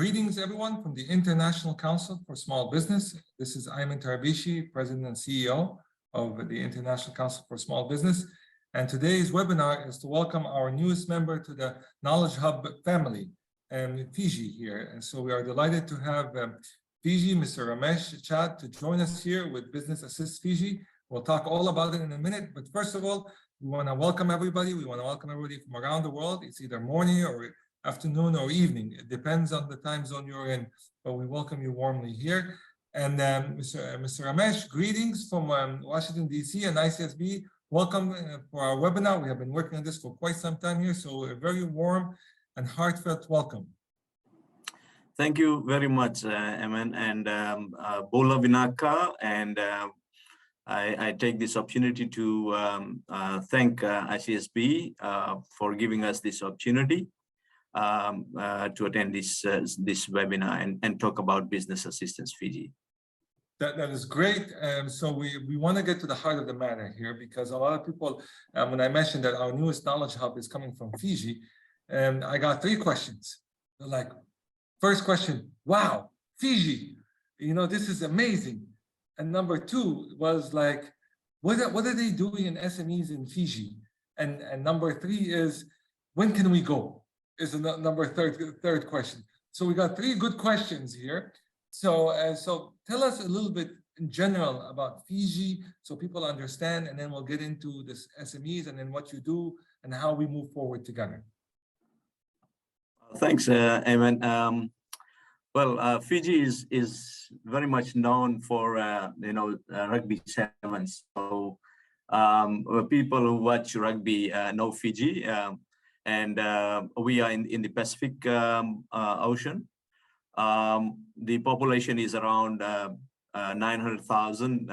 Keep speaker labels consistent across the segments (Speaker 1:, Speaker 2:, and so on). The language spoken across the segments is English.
Speaker 1: Greetings, everyone, from the International Council for Small Business. This is Ayman El Tarabishy, President and CEO of the International Council for Small Business. And today's webinar is to welcome our newest member to the Knowledge Hub family, Fiji here. And so we are delighted to have Fiji, Mr. Ramesh Chand, to join us here with Business Assist Fiji. We'll talk all about it in a minute. But first of all, we want to welcome everybody. We want to welcome everybody from around the world. It's either morning or afternoon or evening. It depends on the time zone you're in, but we welcome you warmly here. And Mr. Ramesh, greetings from Washington, D.C. and ICSB. Welcome for our webinar. We have been working on this for quite some time here, so a very warm and heartfelt welcome.
Speaker 2: Thank you very much, Ayman, and Bola Vinaka. And I take this opportunity to thank ICSB for giving us this opportunity to attend this webinar and talk about Business Assistance Fiji.
Speaker 1: That is great. So we want to get to the heart of the matter here, because a lot of people, when I mentioned that our newest Knowledge Hub is coming from Fiji, and I got 3 questions. They're like, first question, wow, Fiji, you know, this is amazing. And number 2 was like, what are they doing in SMEs in Fiji? And number 3 is, when can we go? Is the third question. So we got 3 good questions here. So tell us a little bit in general about Fiji, so people understand, and then we'll get into this SMEs and then what you do and how we move forward together.
Speaker 2: Thanks, Ayman. Well, Fiji is very much known for rugby sevens. So people who watch rugby know Fiji. And we are in the Pacific Ocean. The population is around 900,000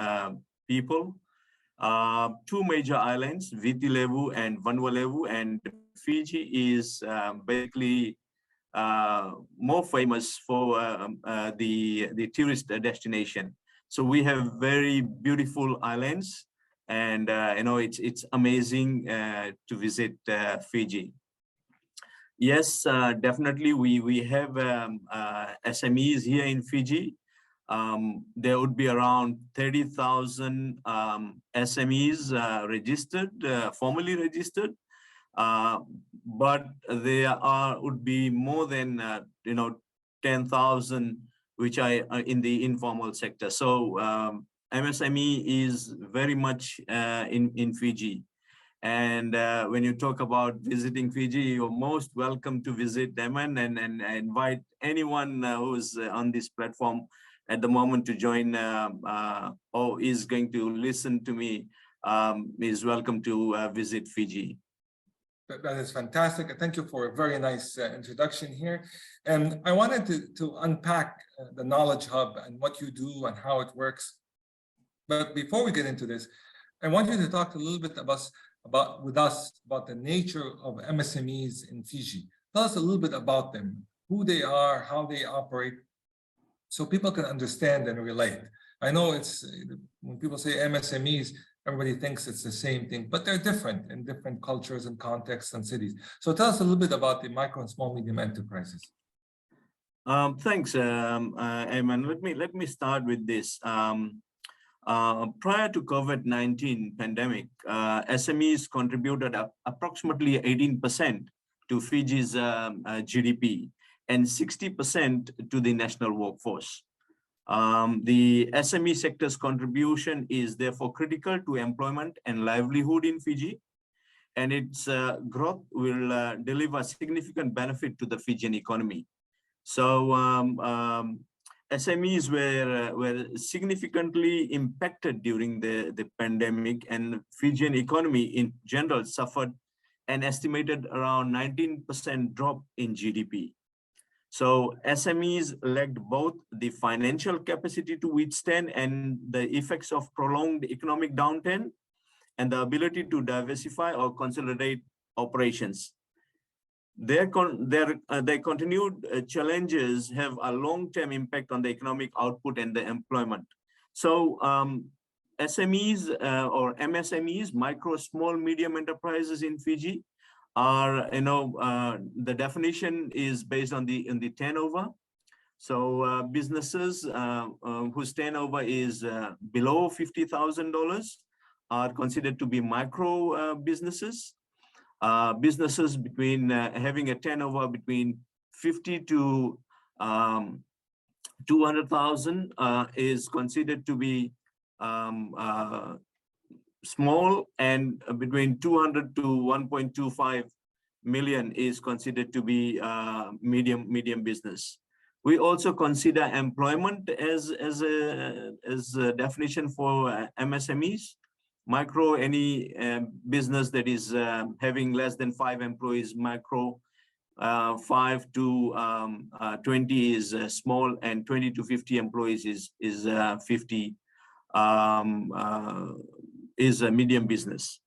Speaker 2: people. 2 major islands, Viti Levu and Vanuatu, and Fiji is basically more famous for the tourist destination. So we have very beautiful islands, and it's amazing to visit Fiji. Yes, definitely. We have SMEs here in Fiji. There would be around 30,000 SMEs registered, formally registered, but there would be more than 10,000 which are in the informal sector. So MSME is very much in Fiji. And when you talk about visiting Fiji, you're most welcome to visit them, and invite anyone who's on this platform at the moment to join or is going to listen to me, is welcome to visit Fiji.
Speaker 1: That is fantastic. Thank you for a very nice introduction here. And I wanted to unpack the Knowledge Hub and what you do and how it works. But before we get into this, I want you to talk a little bit about the nature of MSMEs in Fiji. Tell us a little bit about them, who they are, how they operate, so people can understand and relate. I know it's, when people say MSMEs, everybody thinks it's the same thing, but they're different in different cultures and contexts and cities. So tell us a little bit about the micro and small medium enterprises.
Speaker 2: Thanks, Ayman. Let me start with this. Prior to COVID-19 pandemic, SMEs contributed approximately 18% to Fiji's GDP and 60% to the national workforce. The SME sector's contribution is therefore critical to employment and livelihood in Fiji, and its growth will deliver significant benefit to the Fijian economy. So SMEs were significantly impacted during the pandemic, and Fijian economy in general suffered an estimated around 19% drop in GDP. So SMEs lacked both the financial capacity to withstand and the effects of prolonged economic downturn and the ability to diversify or consolidate operations. Their continued challenges have a long-term impact on the economic output and the employment. So SMEs or MSMEs, micro, small, medium enterprises in Fiji, are, the definition is based on the turnover So businesses whose turnover is below $50,000 are considered to be micro businesses. Businesses between having a turnover between 50 to 200,000 is considered to be small, and between 200 to 1.25 million is considered to be medium business. We also consider employment as a definition for MSMEs. Micro, any business that is having less than 5 employees, micro. 5 to 20 is small, and 20 to 50 employees is 50 is a medium business.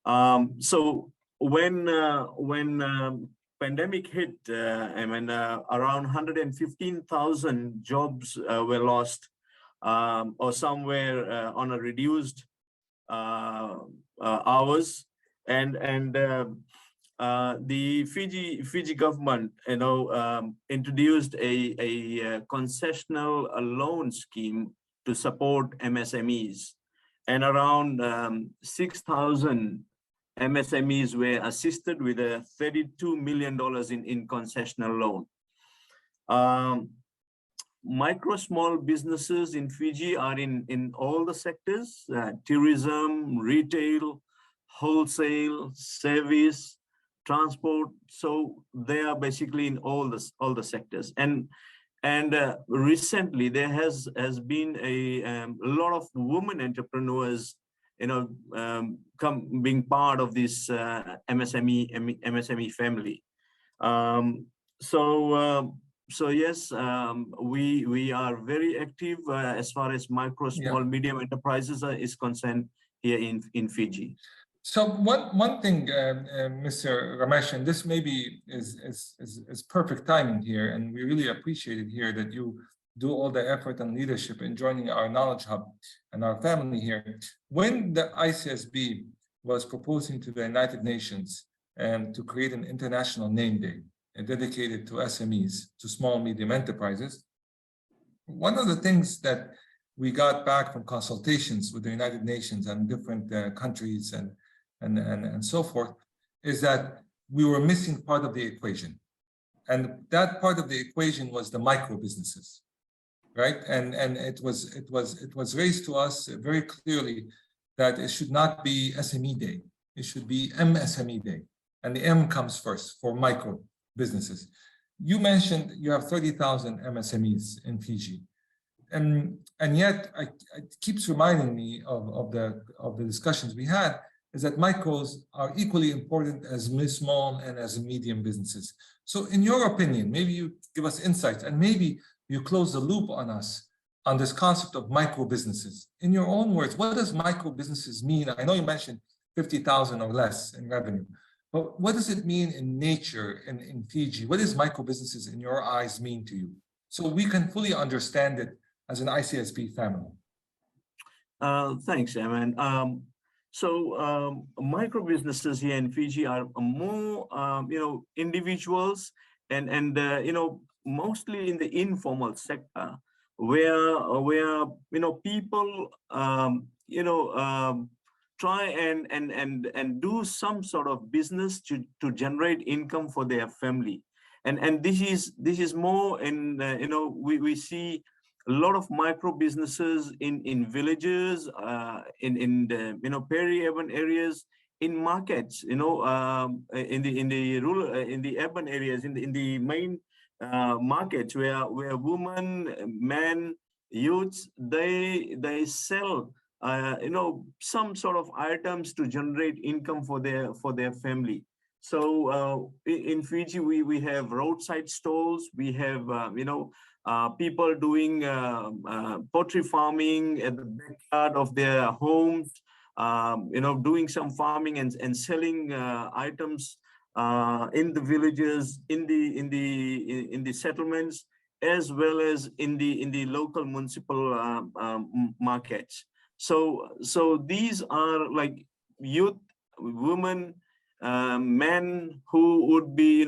Speaker 2: So when pandemic hit, around 115,000 jobs were lost, or somewhere on a reduced hours, and the Fiji government, introduced a concessional loan scheme to support MSMEs, and around 6,000 MSMEs were assisted with a $32 million in concessional loan. Micro small businesses in Fiji are in all the sectors: tourism, retail, wholesale, service, transport. So they are basically in all the sectors. And recently there has been a lot of women entrepreneurs, being part of this MSME family. So yes, we are very active as far as micro, small, medium enterprises is concerned here in Fiji.
Speaker 1: So one thing, Mr. Ramesh, and this maybe is perfect timing here, and we really appreciate it here that you do all the effort and leadership in joining our Knowledge Hub and our family here. When the ICSB was proposing to the United Nations to create an international name day dedicated to SMEs, to small, medium enterprises, one of the things that we got back from consultations with the United Nations and different countries and so forth, is that we were missing part of the equation. And that part of the equation was the micro businesses, right? And it was raised to us very clearly that it should not be SME Day. It should be MSME Day. And the M comes first for micro businesses. You mentioned you have 30,000 MSMEs in Fiji. And yet it keeps reminding me of the discussions we had, is that micros are equally important as small and as medium businesses. So in your opinion, maybe you give us insights, and maybe you close the loop on us on this concept of micro businesses. In your own words, what does micro businesses mean? I know you mentioned 50,000 or less in revenue, but what does it mean in nature in Fiji? What does micro businesses in your eyes mean to you? So we can fully understand it as an ICSB family.
Speaker 2: Thanks, Ayman. So micro businesses here in Fiji are more, individuals and mostly in the informal sector, where people try and do some sort of business to generate income for their family, and this is more in we see a lot of micro businesses in villages, in the peri-urban areas, in markets, in the rural, in the urban areas, in the main markets where women, men, youths, they sell some sort of items to generate income for their family. So in Fiji we have roadside stalls, we have people doing poultry farming at the backyard of their homes, doing some farming and selling items in the villages, in the settlements, as well as in the local municipal markets. So these are like youth, women, men who would be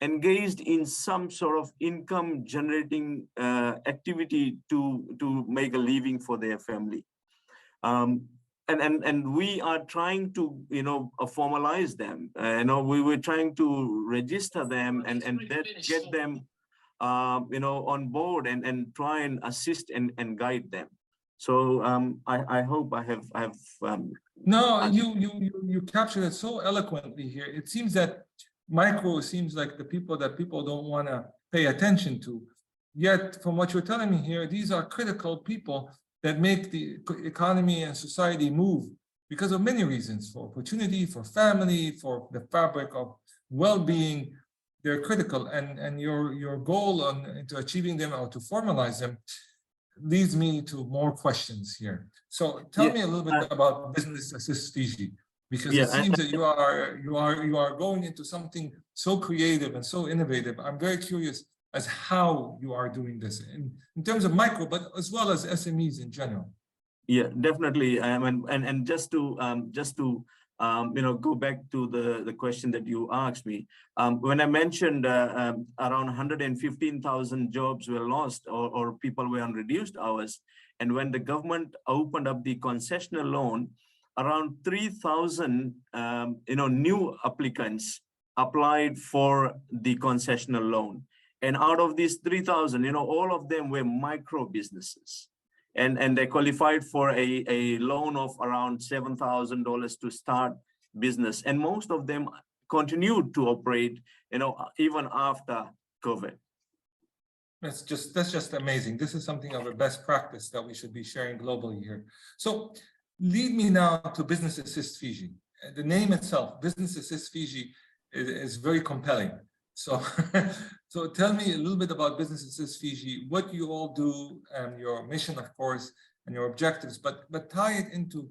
Speaker 2: engaged in some sort of income generating activity to make a living for their family. And we are trying to, formalize them. We were trying to register them and then get them, on board and try and assist and guide them. So I hope I have.
Speaker 1: No, you captured it so eloquently here. It seems that micro seems like the people that people don't want to pay attention to. Yet, from what you're telling me here, these are critical people that make the economy and society move because of many reasons, for opportunity, for family, for the fabric of well-being. They're critical, and your goal to achieving them or to formalize them leads me to more questions here. So tell me a little bit about Business Assist Fiji, because it seems that you are going into something so creative and so innovative. I'm very curious as how you are doing this in terms of micro, but as well as SMEs in general.
Speaker 2: Yeah, definitely. And just to go back to the question that you asked me, when I mentioned around 115,000 jobs were lost or people were on reduced hours, and when the government opened up the concessional loan, around 3,000 new applicants applied for the concessional loan. And out of these 3,000, all of them were micro businesses. And they qualified for a loan of around $7,000 to start business. And most of them continued to operate, even after COVID.
Speaker 1: That's just amazing. This is something of a best practice that we should be sharing globally here. So lead me now to Business Assist Fiji. The name itself, Business Assist Fiji, is very compelling. So, so tell me a little bit about Business Assist Fiji, what you all do, and your mission, of course, and your objectives, but tie it into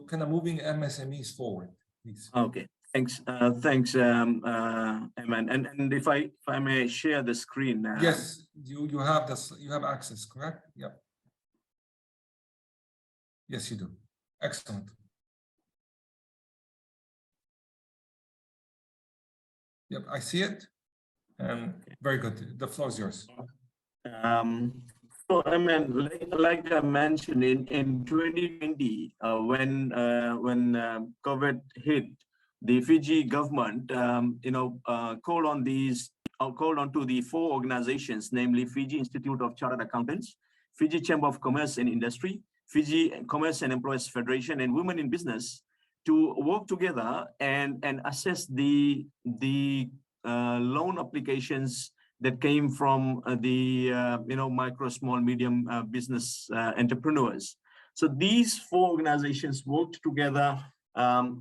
Speaker 1: kind of moving MSMEs forward, please.
Speaker 2: Okay, thanks, Ayman. And if I may share the screen.
Speaker 1: Yes, you have this. You have access, correct? Yep. Yes, you do. Excellent. Yep, I see it. Very good. The floor is yours.
Speaker 2: So, I mean, like I mentioned, in 2020, when COVID hit, the Fiji government, called on to the 4 organizations, namely Fiji Institute of Chartered Accountants, Fiji Chamber of Commerce and Industry, Fiji Commerce and Employers Federation, and Women in Business, to work together and assess the loan applications that came from the micro, small, medium business entrepreneurs. So these 4 organizations worked together,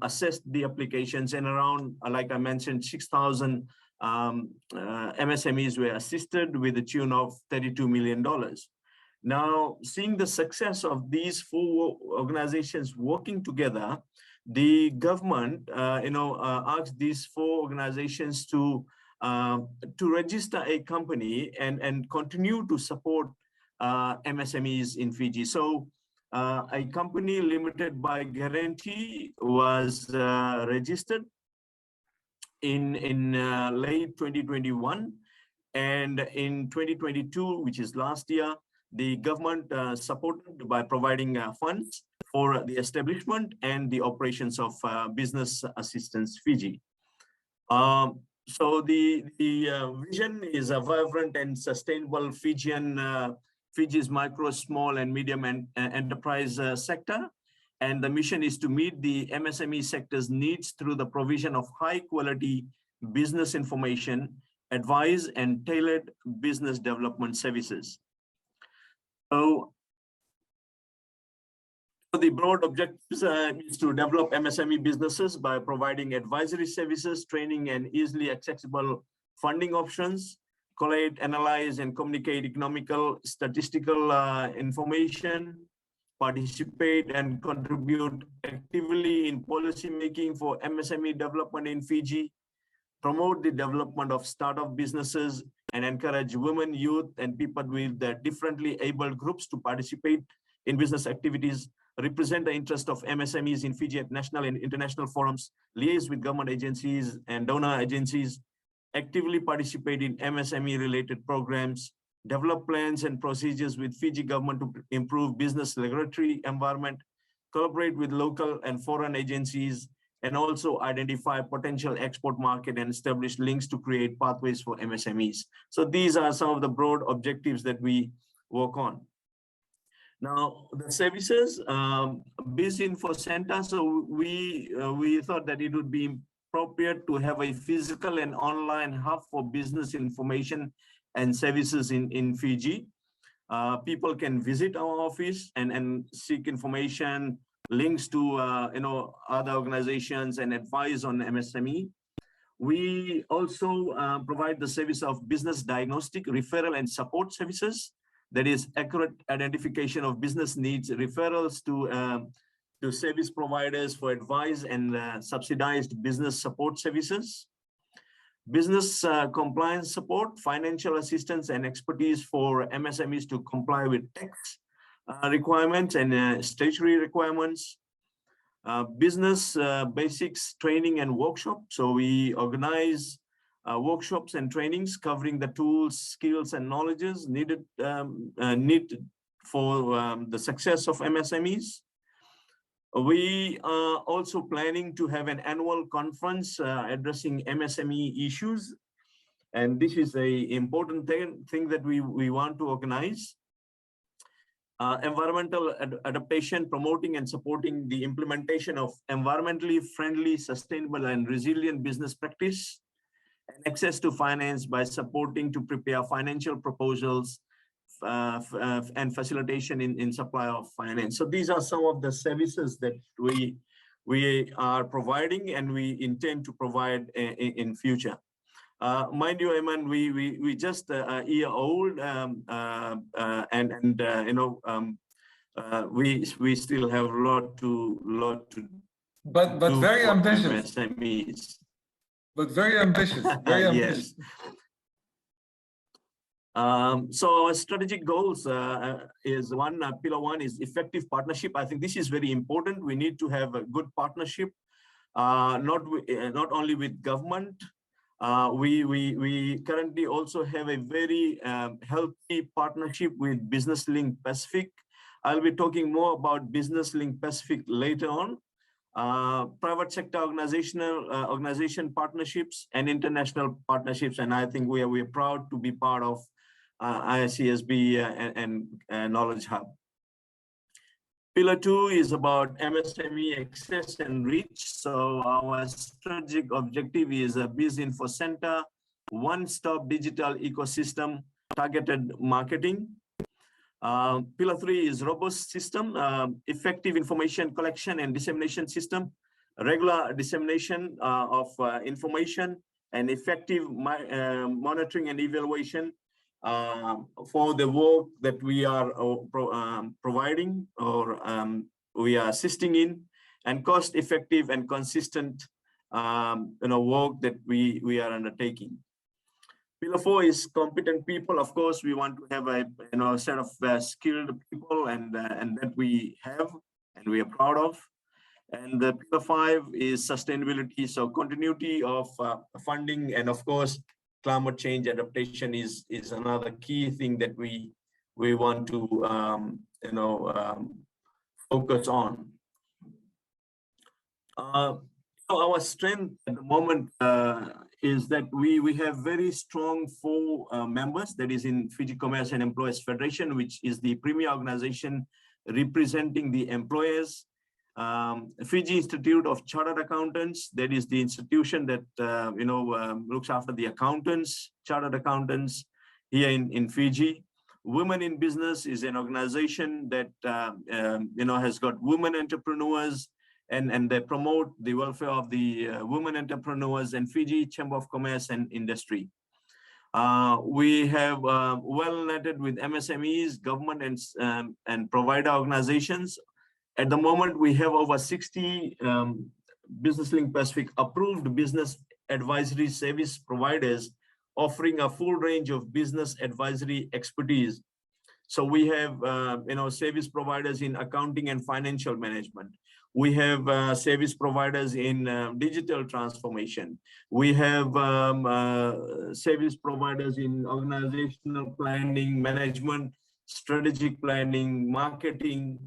Speaker 2: assessed the applications, and around, like I mentioned, 6,000 MSMEs were assisted with the tune of $32 million. Now, seeing the success of these 4 organizations working together, the government, asked these 4 organizations to register a company and continue to support MSMEs in Fiji. So, a company limited by guarantee was registered in late 2021, and in 2022, which is last year, the government supported by providing funds for the establishment and the operations of Business Assistance Fiji. So the vision is a vibrant and sustainable Fiji's micro, small, and medium enterprise sector. And the mission is to meet the MSME sector's needs through the provision of high quality business information, advice, and tailored business development services. So the broad objectives is to develop MSME businesses by providing advisory services, training, and easily accessible funding options, collate, analyze, and communicate economical, statistical information, participate and contribute actively in policy making for MSME development in Fiji, promote the development of startup businesses, and encourage women, youth, and people with differently abled groups to participate in business activities, represent the interest of MSMEs in Fiji at national and international forums, liaise with government agencies and donor agencies, actively participate in MSME related programs, develop plans and procedures with Fiji government to improve business regulatory environment, collaborate with local and foreign agencies, and also identify potential export market and establish links to create pathways for MSMEs. So these are some of the broad objectives that we work on. Now, the services, Biz Info Center, so we thought that it would be appropriate to have a physical and online hub for business information and services in Fiji. People can visit our office and seek information, links to other organizations and advice on MSME. We also provide the service of business diagnostic, referral and support services. That is accurate identification of business needs, referrals to service providers for advice and subsidized business support services. Business compliance support, financial assistance and expertise for MSMEs to comply with tax requirements and statutory requirements. Business basics training and workshop. So we organize workshops and trainings covering the tools, skills and knowledges needed for the success of MSMEs. We are also planning to have an annual conference addressing MSME issues. And this is an important thing that we want to organize. Environmental adaptation, promoting and supporting the implementation of environmentally friendly, sustainable and resilient business practice. And access to finance by supporting to prepare financial proposals and facilitation in supply of finance. So these are some of the services that we are providing and we intend to provide in future. Mind you, Ayman, we just a year old, we still have a lot to
Speaker 1: but very ambitious.
Speaker 2: MSMEs.
Speaker 1: But very ambitious, very ambitious.
Speaker 2: Yes. So our strategic goals is pillar one is effective partnership. I think this is very important. We need to have a good partnership, not only with government. We currently also have a very healthy partnership with Business Link Pacific. I'll be talking more about Business Link Pacific later on. Private sector organization partnerships and international partnerships, and I think we are proud to be part of ICSB and Knowledge Hub. Pillar two is about MSME access and reach. So our strategic objective is a Biz Info Center, one-stop digital ecosystem, targeted marketing. Pillar three is robust system, effective information collection and dissemination system, regular dissemination of information and effective monitoring and evaluation for the work that we are providing or we are assisting in, and cost effective and consistent work that we are undertaking. Pillar four is competent people. Of course, we want to have a set of skilled people, and that we have, and we are proud of. And the pillar five is sustainability. So continuity of funding, and of course, climate change adaptation is another key thing that we want to focus on. Our strength at the moment is that we have very strong four members, that is in Fiji Commerce and Employers Federation, which is the premier organization representing the employers. Fiji Institute of Chartered Accountants, that is the institution that looks after the accountants, chartered accountants here in Fiji. Women in Business is an organization that has got women entrepreneurs, and they promote the welfare of the women entrepreneurs, and Fiji Chamber of Commerce and Industry. We have well netted with MSMEs, government and provider organizations. At the moment, we have over 60 Business Link Pacific approved business advisory service providers offering a full range of business advisory expertise. So we have service providers in accounting and financial management. We have service providers in digital transformation. We have service providers in organizational planning, management, strategic planning, marketing,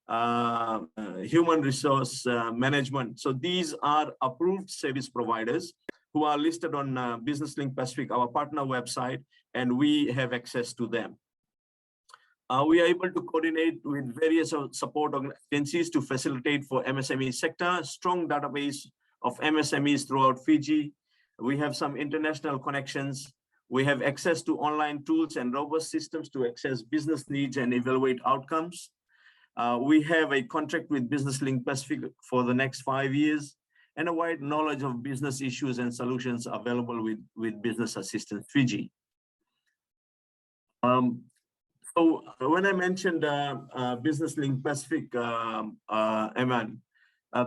Speaker 2: human resource management. So these are approved service providers who are listed on Business Link Pacific, our partner website, and we have access to them. We are able to coordinate with various support agencies to facilitate for MSME sector, strong database of MSMEs throughout Fiji. We have some international connections. We have access to online tools and robust systems to access business needs and evaluate outcomes. We have a contract with Business Link Pacific for the next 5 years, and a wide knowledge of business issues and solutions available with Business Assistance Fiji. So when I mentioned Business Link Pacific, Ayman,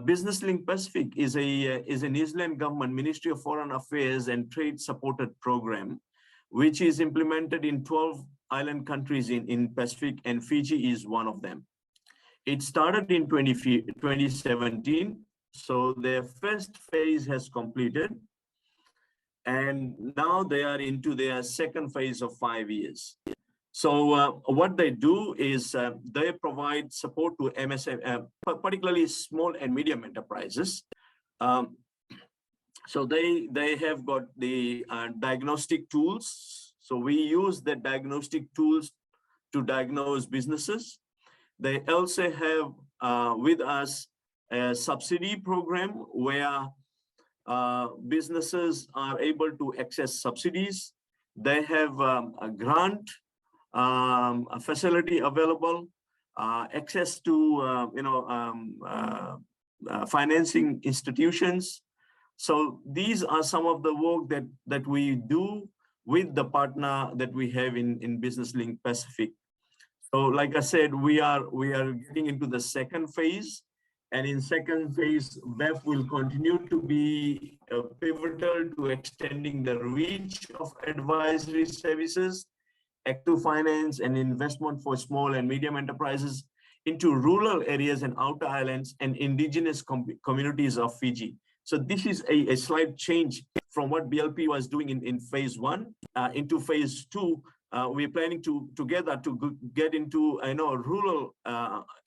Speaker 2: Business Link Pacific is a New Zealand government Ministry of Foreign Affairs and Trade supported program, which is implemented in 12 island countries in Pacific, and Fiji is one of them. It started in 2017, so their first phase has completed, and now they are into their second phase of 5 years. So what they do is they provide support to MSME, particularly small and medium enterprises. So they have got the diagnostic tools. So we use the diagnostic tools to diagnose businesses. They also have with us a subsidy program where businesses are able to access subsidies. They have a grant a facility available, access to financing institutions. So these are some of the work that we do with the partner that we have in Business Link Pacific. So like I said, we are getting into the second phase, and in second phase, BEF will continue to be pivotal to extending the reach of advisory services, active finance and investment for small and medium enterprises into rural areas and outer islands and indigenous communities of Fiji. So this is a slight change from what BLP was doing in phase 1 into phase 2. We're planning to get into rural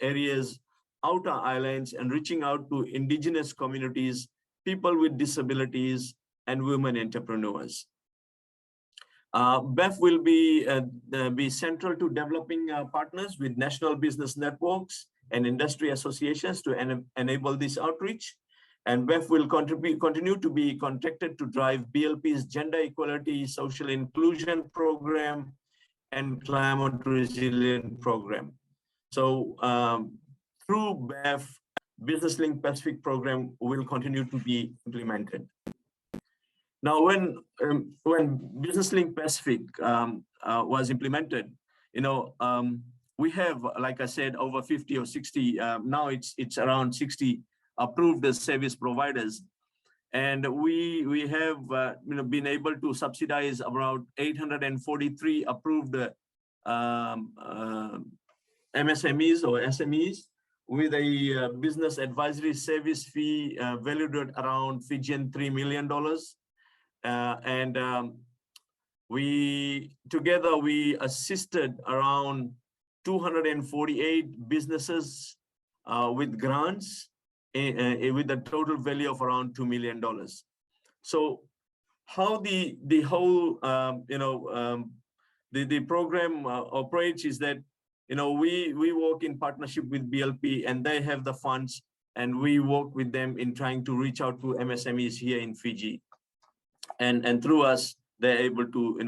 Speaker 2: areas, outer islands, and reaching out to indigenous communities, people with disabilities, and women entrepreneurs. BEF will be central to developing partners with national business networks and industry associations to enable this outreach. And BEF will continue to be contracted to drive BLP's gender equality, social inclusion program, and climate resilient program. So through BEF, Business Link Pacific program will continue to be implemented. Now, when Business Link Pacific was implemented, we have, like I said, over 50 or 60. Now it's around 60 approved as service providers, and we have been able to subsidize about 843 approved MSMEs or SMEs with a business advisory service fee valued at around Fijian $3 million. We assisted around 248 businesses with grants with a total value of around $2 million. So how the whole the program operates is that we work in partnership with BLP, and they have the funds, and we work with them in trying to reach out to MSMEs here in Fiji. And through us, they're able to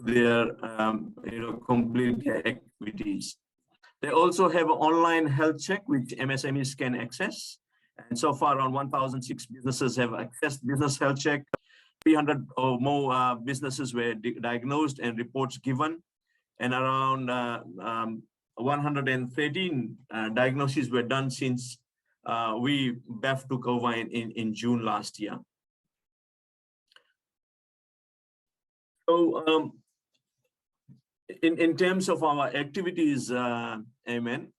Speaker 2: their complete activities. They also have an online health check which MSMEs can access, and so far around 1,006 businesses have accessed business health check. 300 or more businesses were diagnosed and reports given, and around 113 diagnoses were done since BEF took over in June last year. So in terms of our activities, Ayman,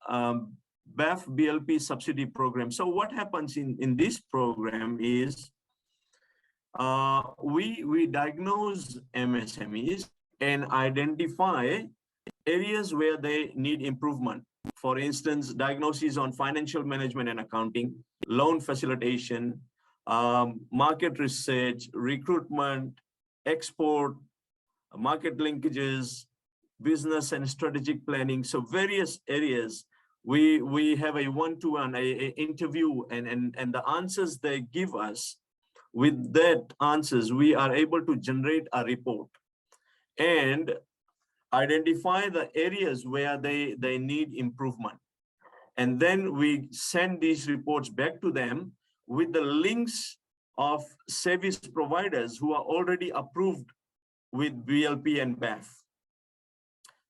Speaker 2: BAF BLP subsidy program. So what happens in this program is we diagnose MSMEs and identify areas where they need improvement. For instance, diagnosis on financial management and accounting, loan facilitation, market research, recruitment, export, market linkages, business and strategic planning. So various areas, we have a one-to-one interview, and the answers they give us, with that answers, we are able to generate a report and identify the areas where they need improvement. And then we send these reports back to them with the links of service providers who are already approved with BLP and BAF.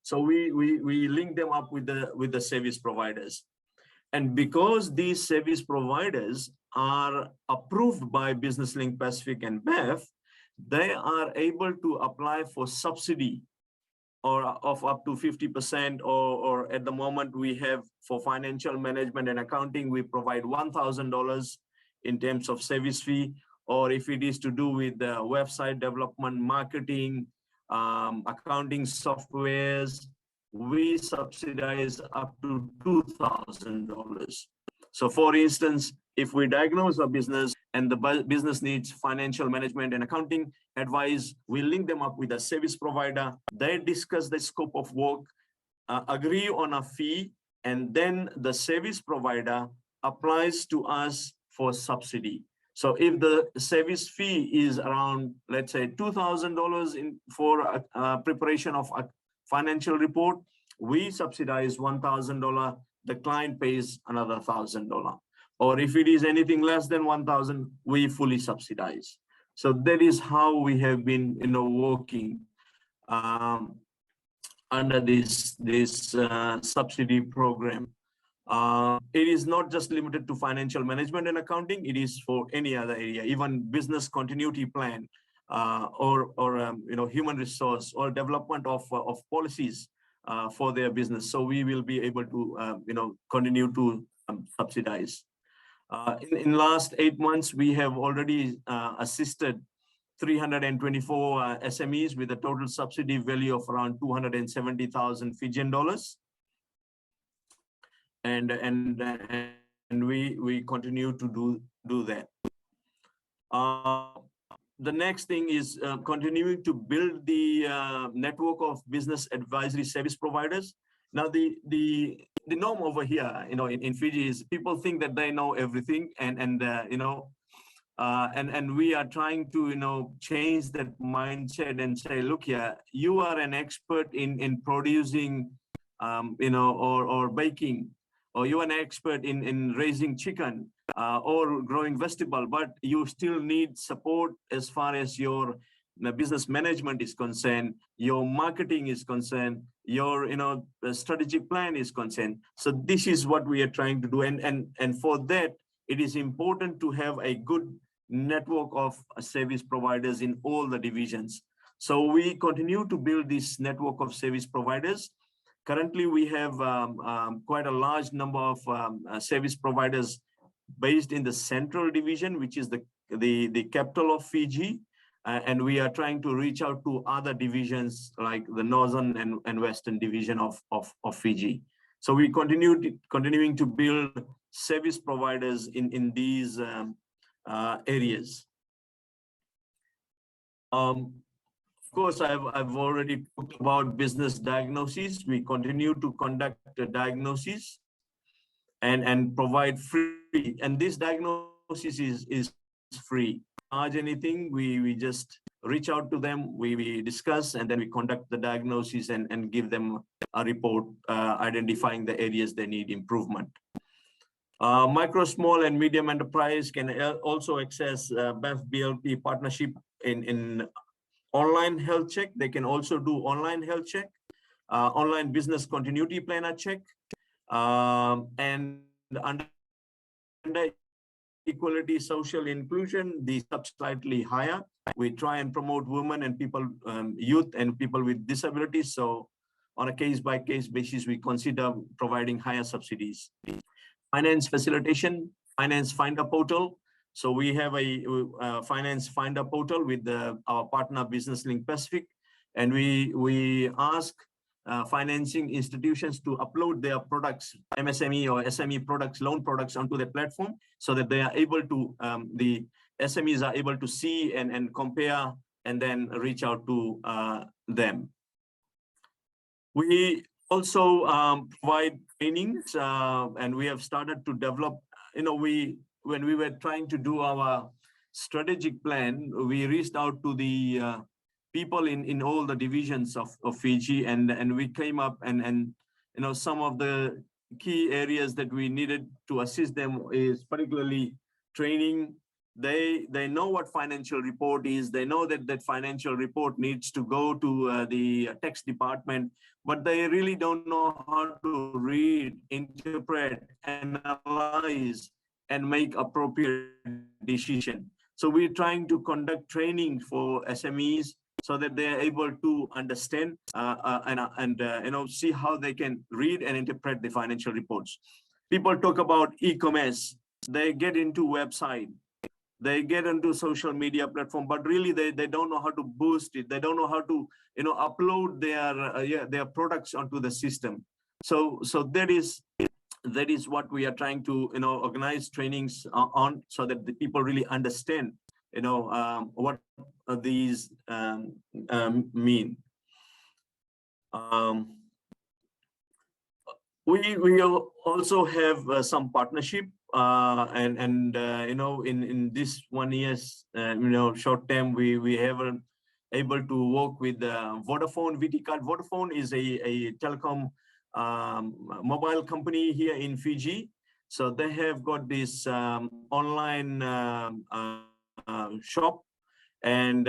Speaker 2: So we link them up with the service providers. And because these service providers are approved by Business Link Pacific and BAF, they are able to apply for subsidy or of up to 50%, or at the moment we have for financial management and accounting, we provide $1,000 in terms of service fee, or if it is to do with the website development, marketing, accounting softwares, we subsidize up to $2,000. So for instance, if we diagnose a business and the business needs financial management and accounting advice, we link them up with a service provider. They discuss the scope of work, agree on a fee, and then the service provider applies to us for subsidy. So if the service fee is around, let's say, $2,000 for preparation of a financial report, we subsidize $1,000. The client pays another $1,000. Or if it is anything less than 1,000, we fully subsidize. So that is how we have been, working under this subsidy program. It is not just limited to financial management and accounting. It is for any other area, even business continuity plan, or human resource or development of policies for their business. So we will be able to continue to subsidize. In last 8 months, we have already assisted 324 SMEs with a total subsidy value of around 270,000 Fijian dollars. And we continue to do that. The next thing is continuing to build the network of business advisory service providers. Now, the norm over here, in Fiji is people think that they know everything, and we are trying to change that mindset and say, look here, you are an expert in producing, or baking, or you're an expert in raising chicken or growing vegetable, but you still need support as far as your business management is concerned, your marketing is concerned, your strategic plan is concerned. So this is what we are trying to do, and for that it is important to have a good network of service providers in all the divisions. So we continue to build this network of service providers. Currently, we have quite a large number of service providers based in the central division, which is the capital of Fiji. And we are trying to reach out to other divisions like the northern and western division of Fiji. So we continuing to build service providers in these areas. Of course, I've already talked about business diagnoses. We continue to conduct the diagnoses and provide free. And this diagnosis is free. Charge anything, we just reach out to them, we discuss, and then we conduct the diagnosis and give them a report identifying the areas they need improvement. Micro, small, and medium enterprise can also access BAF BLP partnership in online health check. They can also do online health check, online business continuity planner check, and under equality, social inclusion, the slightly higher. We try and promote women and people, youth and people with disabilities. So on a case-by-case basis, we consider providing higher subsidies. finance facilitation, finance finder portal. So we have a finance finder portal with our partner Business Link Pacific, and we ask financing institutions to upload their products, MSME or SME products, loan products onto the platform, so that they are able to, the SMEs are able to see and compare and then reach out to them. We also provide trainings, and we have started to develop, when we were trying to do our strategic plan, we reached out to the people in all the divisions of Fiji, and we came up and some of the key areas that we needed to assist them is particularly training. They know what financial report is. They know that financial report needs to go to the tax department, but they really don't know how to read, interpret, analyze, and make appropriate decision. So we're trying to conduct training for SMEs so that they're able to understand and see how they can read and interpret the financial reports. People talk about e-commerce. They get into website. They get into social media platform, but really they don't know how to boost it. They don't know how to upload their products onto the system. So that is what we are trying to organize trainings on, so that the people really understand what these mean. We also have some partnership. In this 1 year's short term, we have able to work with Vodafone VT card. Vodafone is a telecom mobile company here in Fiji. So they have got this online shop, and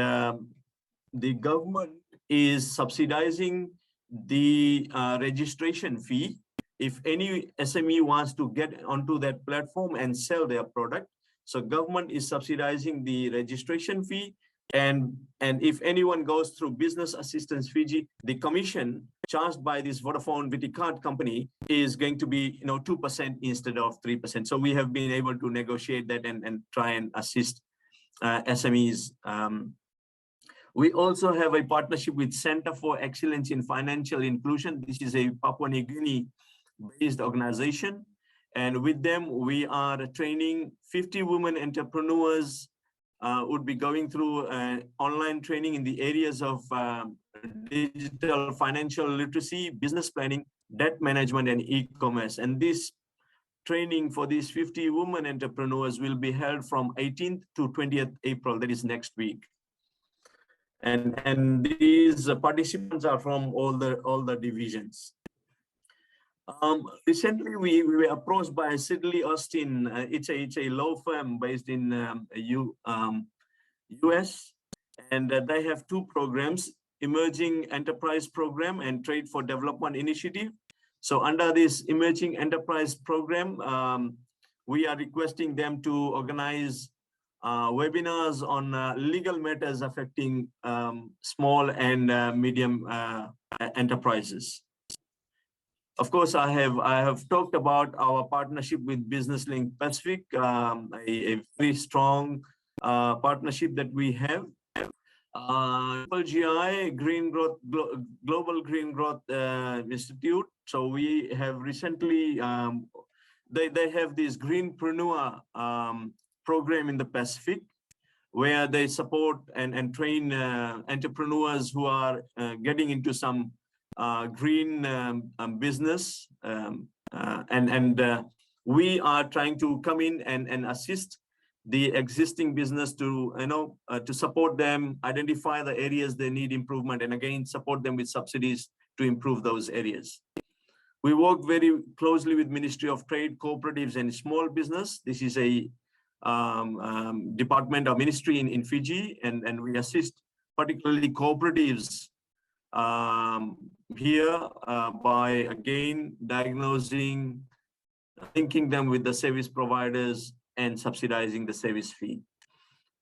Speaker 2: the government is subsidizing the registration fee. If any SME wants to get onto that platform and sell their product, so government is subsidizing the registration fee. And if anyone goes through Business Assistance Fiji, the commission charged by this Vodafone VT card company is going to be 2% instead of 3%. So we have been able to negotiate that and try and assist SMEs. We also have a partnership with Center for Excellence in Financial Inclusion. This is a Papua New Guinea based organization, and with them we are training 50 women entrepreneurs. Would be going through online training in the areas of digital financial literacy, business planning, debt management, and e-commerce. And this training for these 50 women entrepreneurs will be held from 18th to 20th April, that is next week. And these participants are from all the divisions. Recently, we were approached by Sidley Austin. It's a law firm based in US, and they have two programs: Emerging Enterprise Program and Trade for Development Initiative. So under this Emerging Enterprise Program, we are requesting them to organize webinars on legal matters affecting small and medium enterprises. Of course, I have talked about our partnership with Business Link Pacific, a very strong partnership that we have. GI Green Growth Global Green Growth Institute. So we have recently they have this Greenpreneur program in the Pacific, where they support and train entrepreneurs who are getting into some green business, and we are trying to come in and assist the existing business to to support them, identify the areas they need improvement, and again support them with subsidies to improve those areas. We work very closely with Ministry of Trade, Cooperatives and Small Business. This is a department or ministry in Fiji, and we assist particularly cooperatives here by again diagnosing, linking them with the service providers and subsidizing the service fee.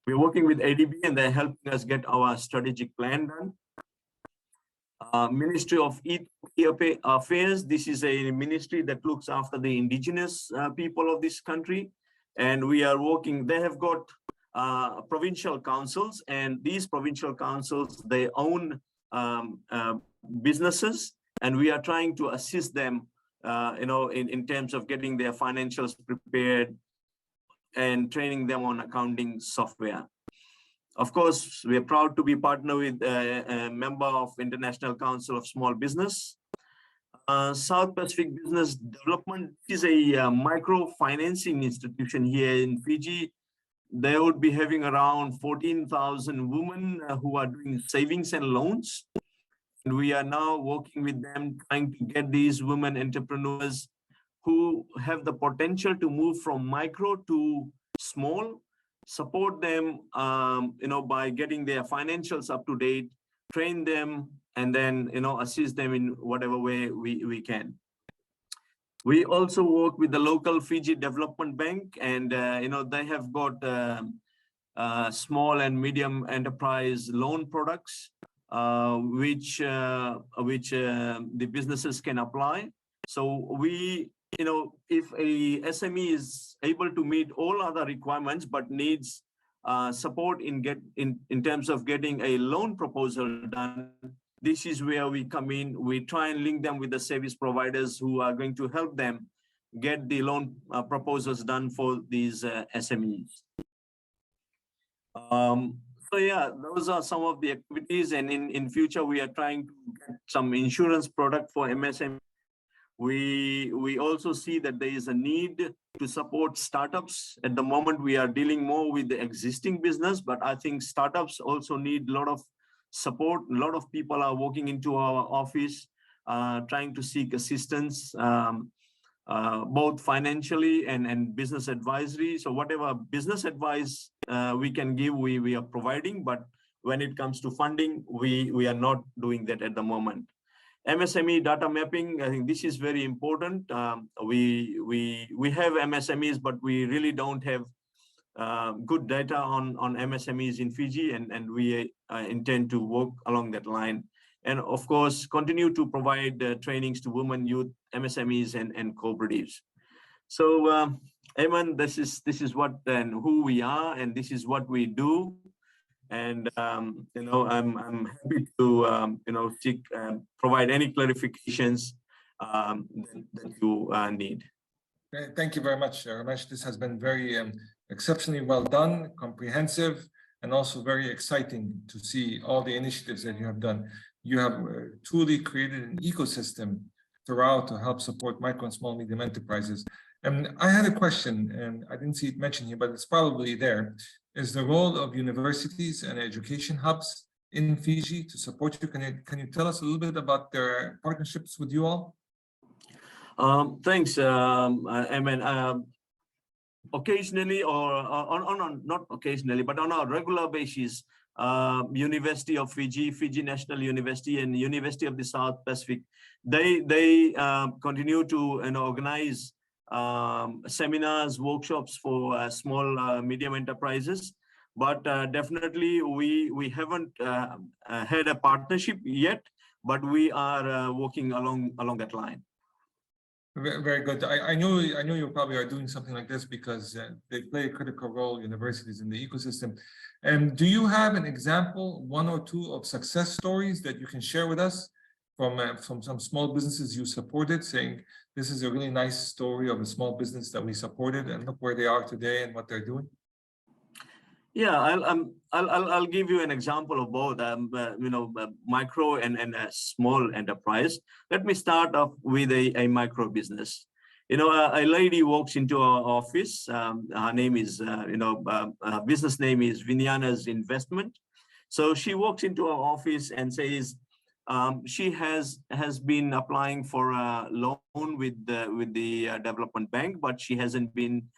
Speaker 2: We're working with ADB and they're helping us get our strategic plan done. Ministry of Ethiopian Affairs. This is a ministry that looks after the indigenous people of this country. And we are working, they have got provincial councils, and these provincial councils, they own businesses, and we are trying to assist them, in terms of getting their financials prepared and training them on accounting software. Of course, we are proud to be partner with a member of International Council of Small Business. South Pacific Business Development is a micro-financing institution here in Fiji. They would be having around 14,000 women who are doing savings and loans. And we are now working with them, trying to get these women entrepreneurs who have the potential to move from micro to small, support them, by getting their financials up to date, train them, and then, assist them in whatever way we can. We also work with the local Fiji Development Bank, and, they have got small and medium enterprise loan products, which the businesses can apply. So we, if a SME is able to meet all other requirements but needs support in terms of getting a loan proposal done, this is where we come in. We try and link them with the service providers who are going to help them get the loan proposals done for these SMEs. So yeah, those are some of the activities, and in future we are trying to get some insurance product for MSME. We also see that there is a need to support startups. At the moment, we are dealing more with the existing business, but I think startups also need a lot of support. A lot of people are walking into our office trying to seek assistance, both financially and business advisory. So whatever business advice we can give, we are providing, but when it comes to funding, we are not doing that at the moment. MSME data mapping, I think this is very important. We have MSMEs, but we really don't have good data on MSMEs in Fiji, and we intend to work along that line. And of course, continue to provide trainings to women, youth, MSMEs, and cooperatives. So, Ayman, this is what and who we are, and this is what we do. And I'm happy to seek provide any clarifications that you need.
Speaker 1: Thank you very much, Ramesh. This has been very exceptionally well done, comprehensive, and also very exciting to see all the initiatives that you have done. You have truly created an ecosystem throughout to help support micro and small medium enterprises. And I had a question, and I didn't see it mentioned here, but it's probably there. Is the role of universities and education hubs in Fiji to support you? Can you tell us a little bit about their partnerships with you all?
Speaker 2: Thanks, Ayman. Occasionally, or not occasionally, but on a regular basis, University of Fiji, Fiji National University, and University of the South Pacific, they continue to organize seminars, workshops for small, medium enterprises. But definitely, we haven't had a partnership yet, but we are working along that line.
Speaker 1: Very good. I know you probably are doing something like this because they play a critical role, universities, in the ecosystem. And do you have an example, one or two, of success stories that you can share with us from some small businesses you supported, saying this is a really nice story of a small business that we supported, and look where they are today and what they're doing?
Speaker 2: Yeah, I'll give you an example of both, micro and a small enterprise. Let me start off with a micro business. A lady walks into our office. Her name is, business name is Vinyana's Investment. So she walks into our office and says she has been applying for a loan with the development bank, but she hasn't been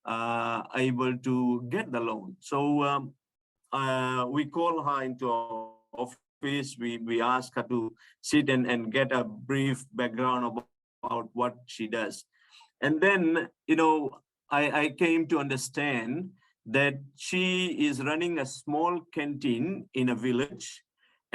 Speaker 2: able to get the loan. So we call her into our office. We ask her to sit and get a brief background about what she does. And then, I came to understand that she is running a small canteen in a village,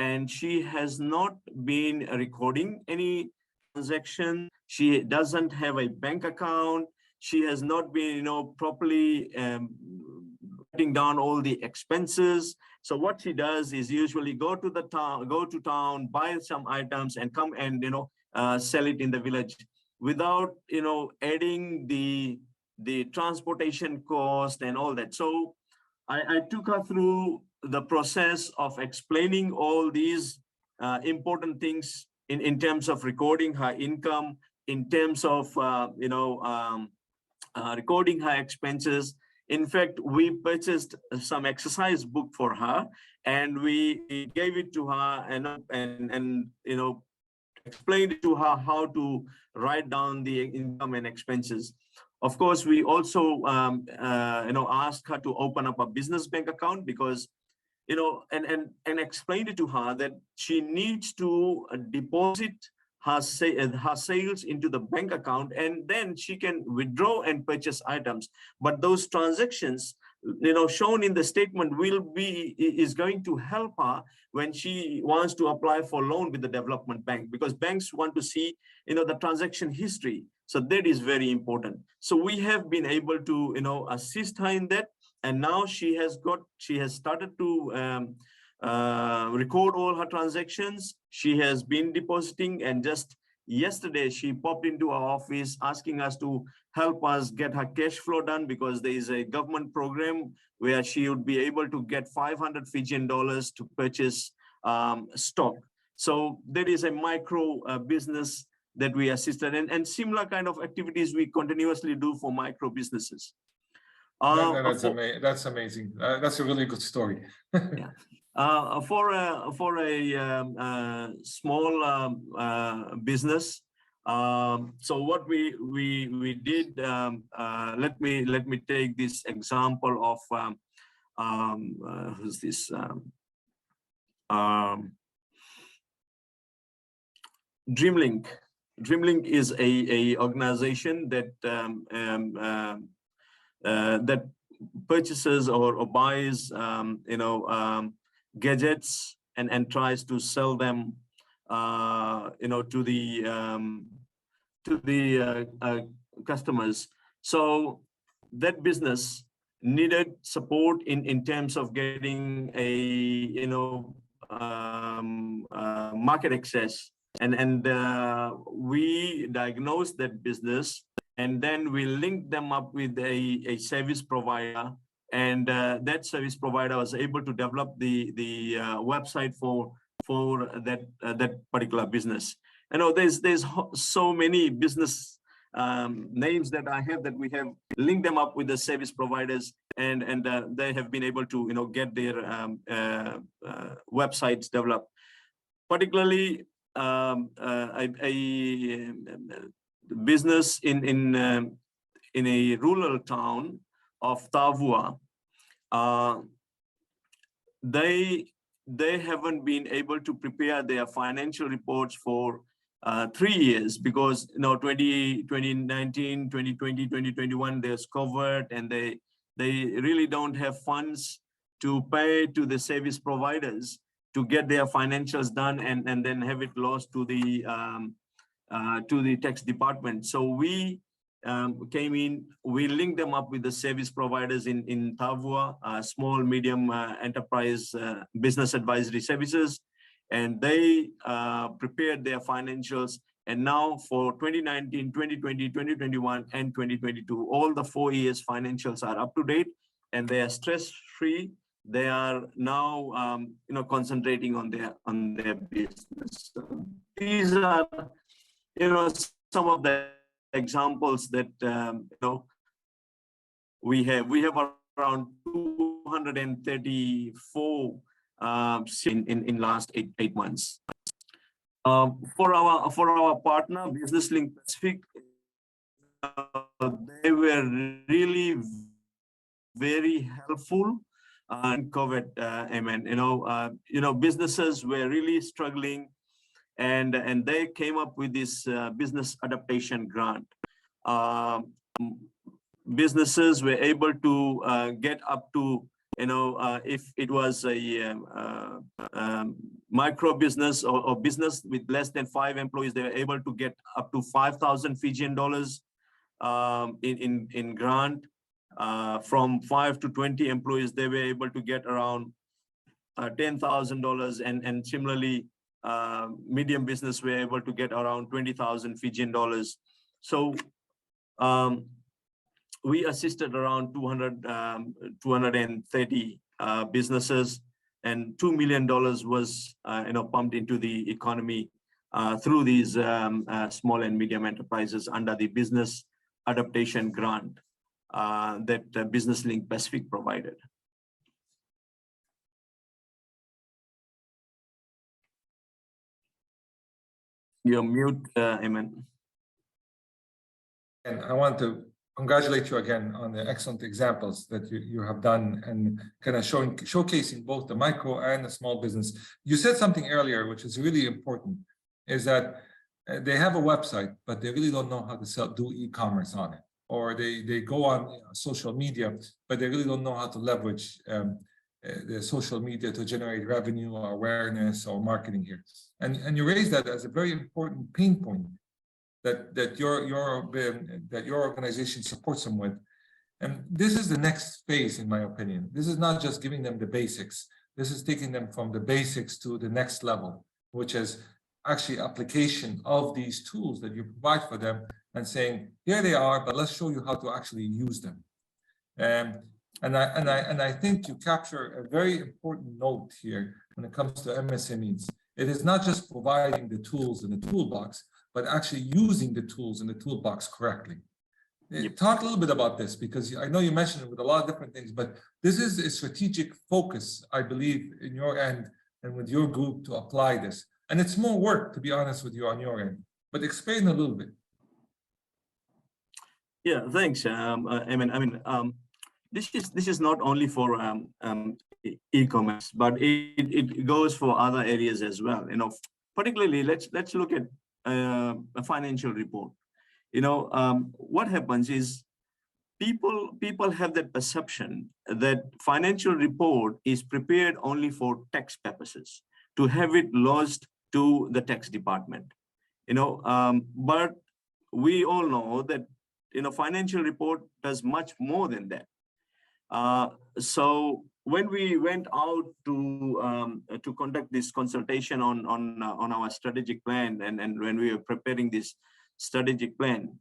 Speaker 2: and she has not been recording any transaction. She doesn't have a bank account. She has not been, properly writing down all the expenses. So what she does is usually go to town, buy some items, and come and sell it in the village without adding the transportation cost and all that. So I took her through the process of explaining all these important things in terms of recording her income, in terms of recording her expenses. In fact, we purchased some exercise book for her, and we gave it to her and explained to her how to write down the income and expenses. Of course, we also asked her to open up a business bank account, because and explained it to her that she needs to deposit her sales into the bank account, and then she can withdraw and purchase items. But those transactions, shown in the statement is going to help her when she wants to apply for loan with the development bank, because banks want to see, the transaction history. So that is very important. So we have been able to, assist her in that. And now she has started to record all her transactions. She has been depositing, and just yesterday she popped into our office asking us to help us get her cash flow done, because there is a government program where she would be able to get 500 Fijian dollars to purchase stock. So there is a micro business that we assisted, and similar kind of activities we continuously do for micro businesses.
Speaker 1: That's amazing. That's a really good story.
Speaker 2: Yeah. For a small business, so what we did, let me take this example of who's this? Dreamlink. Dreamlink is a organization that that purchases or buys gadgets and tries to sell them to the customers. So that business needed support in terms of getting a market access, and we diagnosed that business, and then we linked them up with a service provider, and that service provider was able to develop the website for that particular business. There's so many business names that I have that we have linked them up with the service providers, and they have been able to get their websites developed. Particularly a business in a rural town of Tavua, they haven't been able to prepare their financial reports for 3 years, because 2019, 2020, 2021 there's COVID, and they really don't have funds to pay to the service providers to get their financials done and then have it lost to the tax department. So we came in, we linked them up with the service providers in Tavua, small, medium enterprise business advisory services, and they prepared their financials. And now for 2019, 2020, 2021, and 2022, all the 4 years financials are up to date, and they are stress-free. They are now concentrating on their business. So these are some of the examples that we have around 234 in last eight months. For our partner Business Link Pacific, they were really very helpful in COVID. Businesses were really struggling, and they came up with this business adaptation grant. Businesses were able to get up to if it was a micro business or business with less than 5 employees, they were able to get up to 5,000 Fijian dollars in grant. From 5 to 20 employees, they were able to get around $10,000, and similarly, medium business were able to get around 20,000 Fijian dollars. So we assisted around 230 businesses, and $2 million was pumped into the economy through these small and medium enterprises under the business adaptation grant that Business Link Pacific provided. You're mute, Ayman.
Speaker 1: And I want to congratulate you again on the excellent examples that you have done, and kind of showcasing both the micro and the small business. You said something earlier, which is really important, is that they have a website, but they really don't know how to do e-commerce on it. Or they go on social media, but they really don't know how to leverage the social media to generate revenue or awareness or marketing here. And you raised that as a very important pain point that your organization supports them with. And this is the next phase, in my opinion. This is not just giving them the basics. This is taking them from the basics to the next level, which is actually application of these tools that you provide for them, and saying, here they are, but let's show you how to actually use them. And I think you capture a very important note here when it comes to MSMEs. It is not just providing the tools in the toolbox, but actually using the tools in the toolbox correctly. Yep. Talk a little bit about this, because I know you mentioned it with a lot of different things, but this is a strategic focus, I believe, in your end and with your group to apply this. And it's more work, to be honest with you, on your end, but explain a little bit.
Speaker 2: Yeah, thanks. This is not only for e-commerce, but it goes for other areas as well. Particularly, let's look at a financial report. What happens is people have that perception that financial report is prepared only for tax purposes, to have it lodged to the tax department. But we all know that financial report does much more than that. So when we went out to conduct this consultation on our strategic plan, and when we were preparing this strategic plan,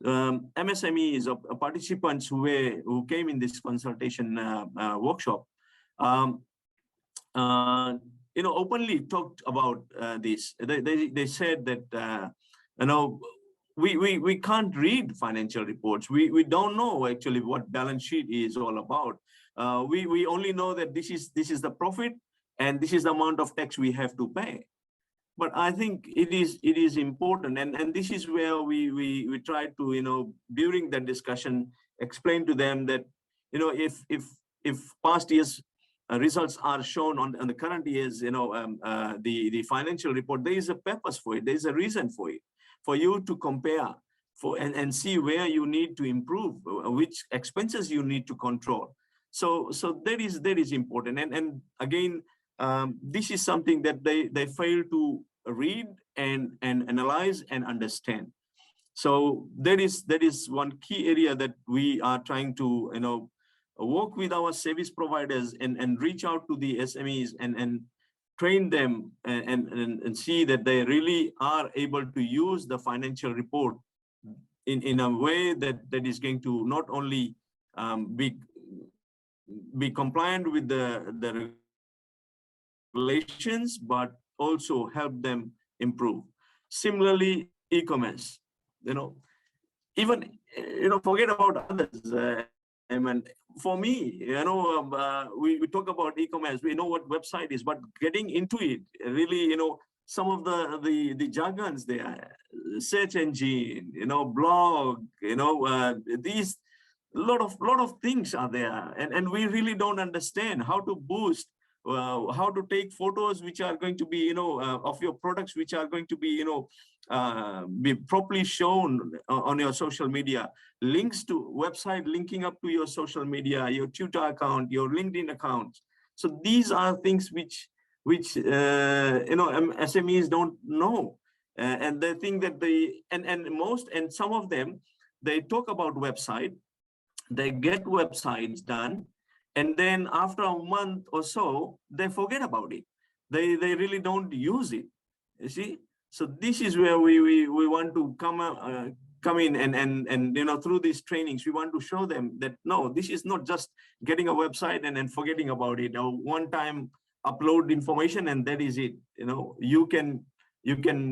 Speaker 2: MSMEs or participants who came in this consultation workshop, openly talked about this. They said that we can't read financial reports. We don't know actually what balance sheet is all about. We only know that this is the profit and this is the amount of tax we have to pay. But I think it is important, and this is where we try to during that discussion explain to them that if past years results are shown on the current years the financial report, there is a purpose for it, there is a reason for it, for you to compare and see where you need to improve, which expenses you need to control. So that is important, and again, this is something that they fail to read and analyze and understand. So that is one key area that we are trying to work with our service providers and reach out to the SMEs and train them and see that they really are able to use the financial report in a way that is going to not only be compliant with the regulations, but also help them improve. Similarly, e-commerce, even forget about others. For me, we talk about e-commerce, we know what website is, but getting into it, really, some of the jargons there, search engine, blog, these lot of things are there, and we really don't understand how to boost how to take photos which are going to be, of your products, which are going to be, be properly shown on your social media, links to website, linking up to your social media, your Twitter account, your LinkedIn account. So these are things which SMEs don't know. And they think that and some of them, they talk about website, they get websites done, and then after a month or so, they forget about it. They really don't use it, you see? So this is where we want to come in and through these trainings, we want to show them that, no, this is not just getting a website and then forgetting about it, or one time upload information and that is it. You can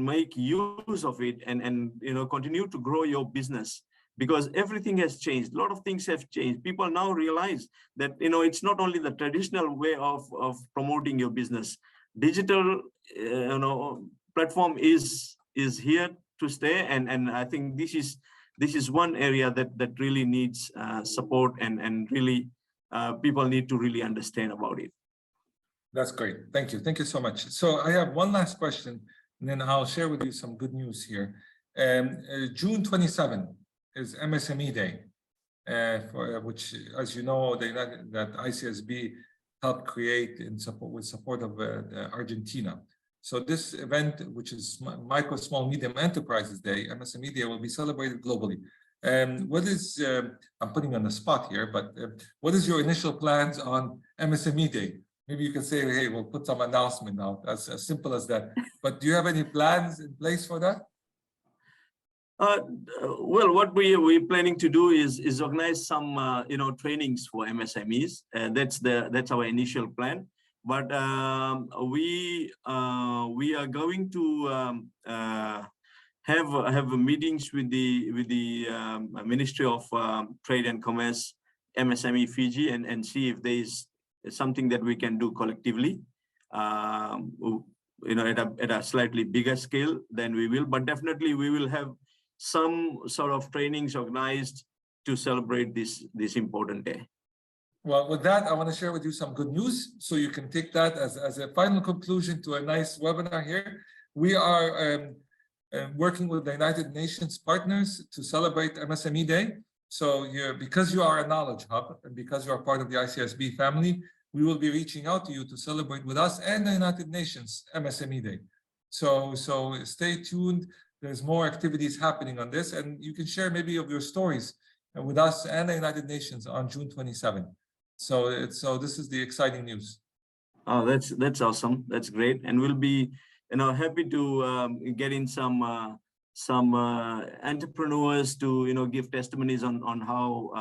Speaker 2: make use of it and continue to grow your business, because everything has changed. A lot of things have changed. People now realize that it's not only the traditional way of promoting your business. Digital platform is here to stay, and I think this is one area that really needs support, and really people need to really understand about it.
Speaker 1: That's great. Thank you so much. So I have one last question, and then I'll share with you some good news here. June 27 is MSME Day, which, as you know, that ICSB helped create with support of Argentina. So this event, which is Micro, Small, Medium Enterprises Day, MSME Day, will be celebrated globally. What is, I'm putting you on the spot here, but what is your initial plans on MSME Day? Maybe you can say, hey, we'll put some announcement out, as simple as that. But do you have any plans in place for that?
Speaker 2: Well, what we're planning to do is organize some trainings for MSMEs. That's our initial plan. But we are going to have meetings with the Ministry of Trade and Commerce, MSME Fiji, and see if there is something that we can do collectively. At a slightly bigger scale than we will, but definitely we will have some sort of trainings organized to celebrate this important day.
Speaker 1: Well, with that, I want to share with you some good news, so you can take that as a final conclusion to a nice webinar here. We are working with the United Nations partners to celebrate MSME Day. So because you are a knowledge hub, and because you are part of the ICSB family, we will be reaching out to you to celebrate with us and the United Nations MSME Day. So stay tuned. There's more activities happening on this, and you can share maybe of your stories with us and the United Nations on June 27. So this is the exciting news.
Speaker 2: Oh, that's awesome. That's great, and we'll be happy to get in some entrepreneurs to give testimonies on how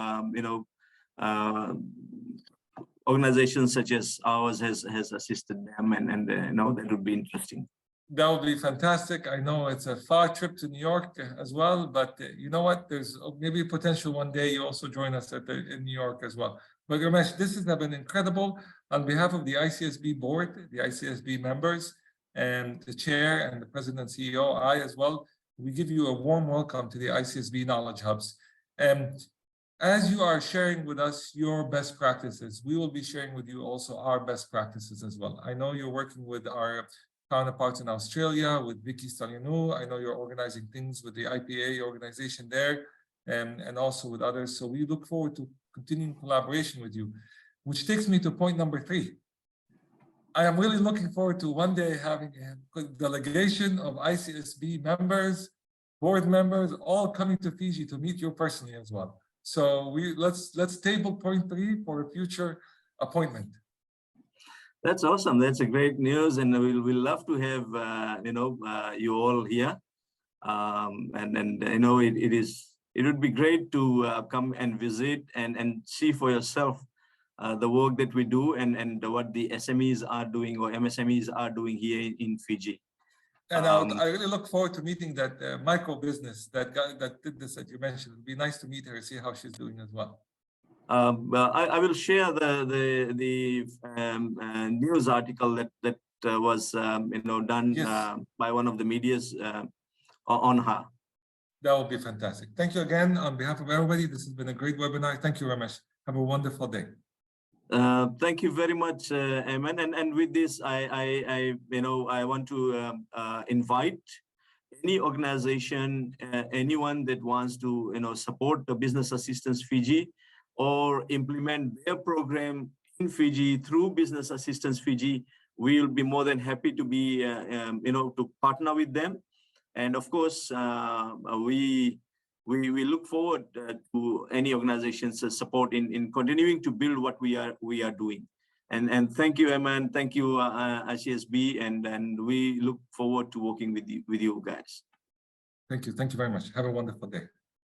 Speaker 2: organizations such as ours has assisted them, and that would be interesting.
Speaker 1: That would be fantastic. I know it's a far trip to New York as well, but you know what? There's maybe a potential one day you also join us in New York as well. But Ramesh, this has been incredible. On behalf of the ICSB board, the ICSB members, and the chair and the president and CEO, I as well, we give you a warm welcome to the ICSB Knowledge Hubs. And as you are sharing with us your best practices, we will be sharing with you also our best practices as well. I know you're working with our counterparts in Australia, with Vicky Stalianou. I know you're organizing things with the IPA organization there, and also with others. So we look forward to continuing collaboration with you, which takes me to point number 3. I am really looking forward to one day having a delegation of ICSB members, board members, all coming to Fiji to meet you personally as well. So let's table point 3 for a future appointment.
Speaker 2: That's awesome. That's a great news, and we'll love to have you all here. It would be great to come and visit and see for yourself the work that we do and what the SMEs are doing, or MSMEs are doing here in Fiji.
Speaker 1: And I really look forward to meeting that micro business, that guy that did this that you mentioned. It'd be nice to meet her and see how she's doing as well.
Speaker 2: I will share the news article that was done by one of the medias on her.
Speaker 1: That would be fantastic. Thank you again on behalf of everybody. This has been a great webinar. Thank you, Ramesh. Have a wonderful day.
Speaker 2: Thank you very much, Ayman. And with this, I want to invite any organization, anyone that wants to, support the Business Assistance Fiji or implement their program in Fiji through Business Assistance Fiji. We'll be more than happy to be, to partner with them. And of course, we look forward to any organization's support in continuing to build what we are doing. And thank you, Ayman. Thank you, ICSB, and we look forward to working with you guys.
Speaker 1: Thank you. Thank you very much. Have a wonderful day.